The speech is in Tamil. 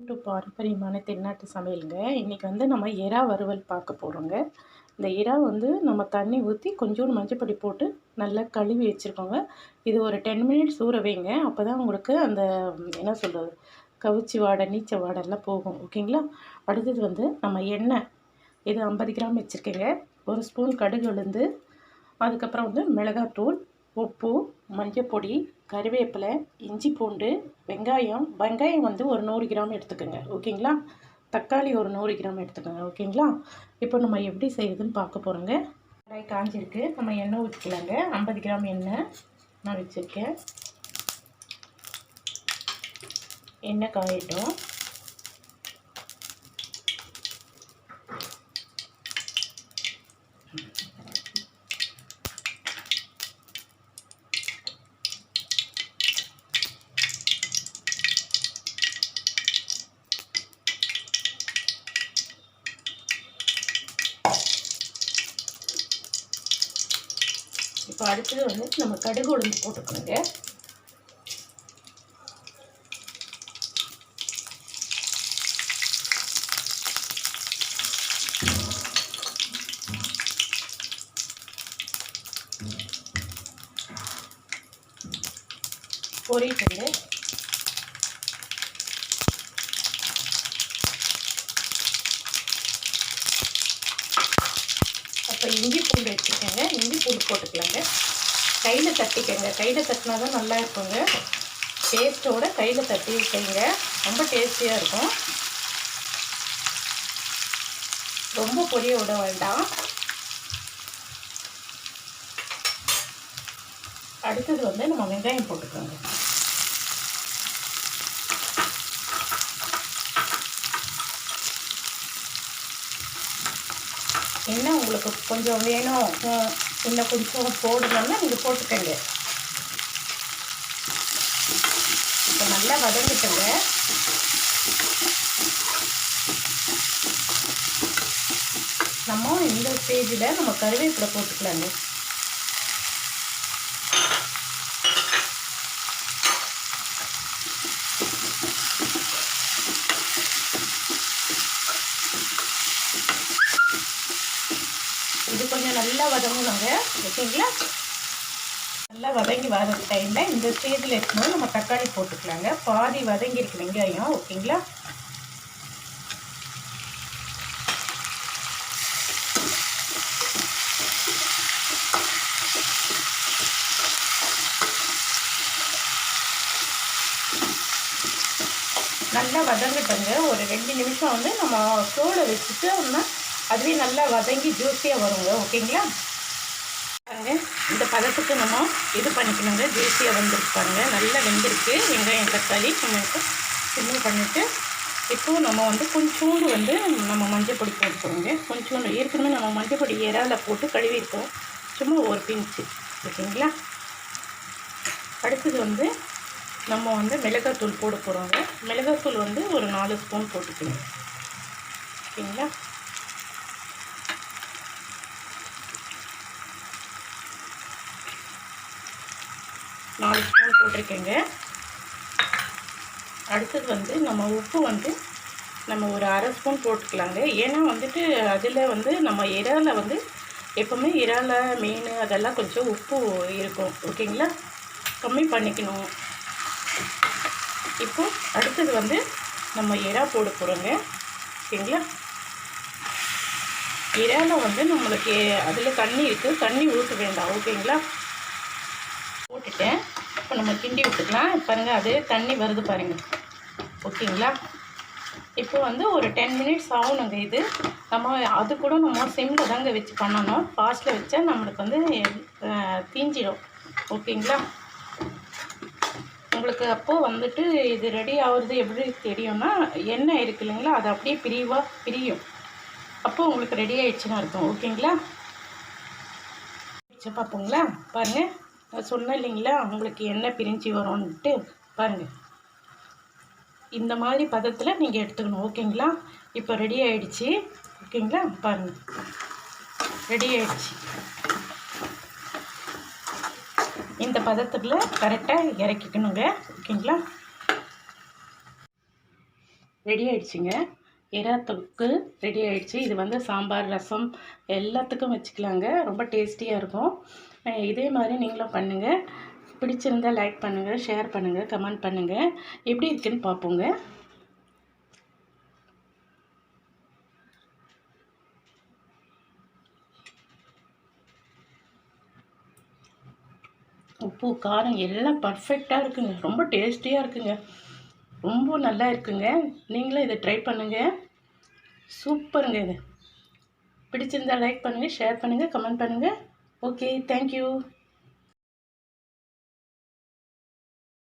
டு பாரம்பரியமான தென்னாட்டு சமையலுங்க. இன்றைக்கி வந்து நம்ம எறா வறுவல் பார்க்க போகிறோங்க. இந்த எறா வந்து நம்ம தண்ணி ஊற்றி கொஞ்சோண்டு மஞ்சப்பொடி போட்டு நல்லா கழுவி வச்சுருக்கோங்க. இது ஒரு 10 மினிட்ஸ் ஊற வைங்க. அப்போ தான் உங்களுக்கு அந்த என்ன சொல்கிறது, கவுச்சி வாடை நீச்ச வாடெல்லாம் போகும். ஓகேங்களா? அடுத்தது வந்து நம்ம எண்ணெய், இது 50 கிராம் வச்சுருக்கேங்க. 1 ஸ்பூன் கடுகு உளுந்து, அதுக்கப்புறம் வந்து மிளகாத்தூள், உப்பு, மஞ்சப்பொடி, கறிவேப்பிலை, இஞ்சி பூண்டு, வெங்காயம் வந்து ஒரு 100 கிராம் எடுத்துக்கோங்க. ஓகேங்களா? தக்காளி ஒரு 100 கிராம் எடுத்துக்கோங்க. ஓகேங்களா? இப்போ நம்ம எப்படி செய்யுதுன்னு பார்க்க போகிறோங்க. கடாய் காஞ்சிருக்கு, நம்ம எண்ணெய் ஊற்றிக்கலாங்க. 50 கிராம் எண்ணெய் நான் வச்சுருக்கேன். எண்ணெய் காயட்டும். இப்போ அடுத்தது வந்து நம்ம கடுகு உளுந்து போட்டுக்கணுங்க. பொரிட்டுங்க. அப்போ இஞ்சி பூண்டு வச்சுக்கோங்க. இஞ்சி பூண்டு போட்டுக்கலாங்க. கையில் தட்டிக்கங்க. கையில் தட்டினா தான் நல்லா இருக்குங்க. டேஸ்ட்டோட கையில் தட்டி வைக்கங்க, ரொம்ப டேஸ்டியாக இருக்கும். ரொம்ப பொரிய விட வேண்டாம். அடுத்தது வந்து நம்ம வெங்காயம் போட்டுக்கோங்க. என்ன உங்களுக்கு கொஞ்சம் வேணும், இன்னும் கொஞ்சம் போடணும்னா நீங்கள் போட்டுக்கங்க. இப்போ நல்லா வதங்கிட்டுங்க. நம்ம இந்த ஸ்டேஜில் நம்ம கருவேப்பிலை போட்டுக்கலாங்க. இது கொஞ்சம் நல்லா வதங்கணுங்க. ஓகேங்களா? நல்லா வதங்கி வர டைமில் இந்த ஸ்டேஜில் இருக்கும்போது நம்ம தக்காளி போட்டுக்கலாங்க. பாதி வதங்கிருக்கு வெங்காயம். ஓகேங்களா? நல்லா வதங்கட்டுங்க. ஒரு 2 நிமிஷம் வந்து நம்ம ஸ்லோவில் வச்சுட்டு அதுவே நல்லா வதங்கி ஜூஸியாக வருங்க. ஓகேங்களா? பாருங்க, இந்த பதத்துக்கு நம்ம இது பண்ணிக்கணுங்க. ஜூஸியாக வந்துருக்கு பாருங்க, நல்லா வெந்திருக்கு வெங்காயம் தக்காளி. நம்ம இப்போ சிம்மில் பண்ணிவிட்டு இப்போது நம்ம வந்து கொஞ்சோண்டு வந்து நம்ம மஞ்சள் பொடி போட்டுக்கோங்க. கொஞ்சோண்டு ஏற்கனவே நம்ம மஞ்சள் பொடி இறால போட்டு கழுவிருக்கோம், சும்மா ஒரு பிஞ்சு. ஓகேங்களா? அடுத்தது வந்து நம்ம வந்து மிளகாத்தூள் போட போகிறோங்க. மிளகாத்தூள் வந்து ஒரு 4 ஸ்பூன் போட்டுக்கணும். ஓகேங்களா? நாலு ஸ்பூன் போட்டிருக்கேங்க. அடுத்தது வந்து நம்ம உப்பு வந்து நம்ம ஒரு 1/2 ஸ்பூன் போட்டுக்கலாங்க. ஏன்னா வந்துட்டு அதில் வந்து நம்ம இறால வந்து எப்போவுமே இறால மீன் அதெல்லாம் கொஞ்சம் உப்பு இருக்கும். ஓகேங்களா? கம்மி பண்ணிக்கணும். இப்போ அடுத்தது வந்து நம்ம இறா போட போகிறோங்க. ஓகேங்களா? இறால வந்து நம்மளுக்கு அதில் தண்ணி இருக்குது, தண்ணி ஊற்ற வேண்டாம். ஓகேங்களா? போட்டுட்டேன். இப்போ நம்ம கிண்டி விட்டுக்கலாம். பாருங்கள், அதே தண்ணி வருது பாருங்கள். ஓகேங்களா? இப்போ வந்து ஒரு 10 மினிட்ஸ் ஆகணுங்க. இது நம்ம அது கூட நம்ம சிம்மில் தாங்க வச்சு பண்ணணும். ஃபாஸ்ட்டில் வச்சா நம்மளுக்கு வந்து தீஞ்சிடும். ஓகேங்களா? உங்களுக்கு அப்போது வந்துட்டு இது ரெடி ஆகுறது எப்படி தெரியும்னா, எண்ணெய் இருக்குது இல்லைங்களா, அது அப்படியே பிரியும். அப்போது உங்களுக்கு ரெடி ஆகிடுச்சுன்னு இருக்கும். ஓகேங்களா? வச்சு பார்ப்போங்களா? பாருங்கள், நான் சொன்னேன் இல்லைங்களா, உங்களுக்கு எண்ணெய் பிரிஞ்சு வரும்ன்ட்டு. பாருங்கள், இந்த மாதிரி பதத்தில் நீங்கள் எடுத்துக்கணும். ஓகேங்களா? இப்போ ரெடி ஆகிடுச்சு. ஓகேங்களா? பாருங்கள், ரெடி ஆகிடுச்சு. இந்த பதத்துக்குள்ள கரெக்டாக இறக்கிக்கணுங்க. ஓகேங்களா? ரெடி ஆயிடுச்சுங்க. எறா தொக்கு ரெடி ஆயிடுச்சு. இது வந்து சாம்பார், ரசம் எல்லாத்துக்கும் வச்சுக்கலாங்க. ரொம்ப டேஸ்டியாக இருக்கும். இதே மாதிரி நீங்களும் பண்ணுங்கள். பிடிச்சிருந்தால் லைக் பண்ணுங்கள், ஷேர் பண்ணுங்கள், கமெண்ட் பண்ணுங்கள். எப்படி இருக்குன்னு பார்ப்போங்க. உப்பு, காரம் எல்லாம் பர்ஃபெக்டாக இருக்குங்க. ரொம்ப டேஸ்டியாக இருக்குங்க. ரொம்ப நல்லா இருக்குங்க. நீங்களும் இதை ட்ரை பண்ணுங்கள். சூப்பருங்க இது. பிடிச்சிருந்தால் லைக் பண்ணுங்கள், ஷேர் பண்ணுங்கள், கமெண்ட் பண்ணுங்கள். Okay, thank you.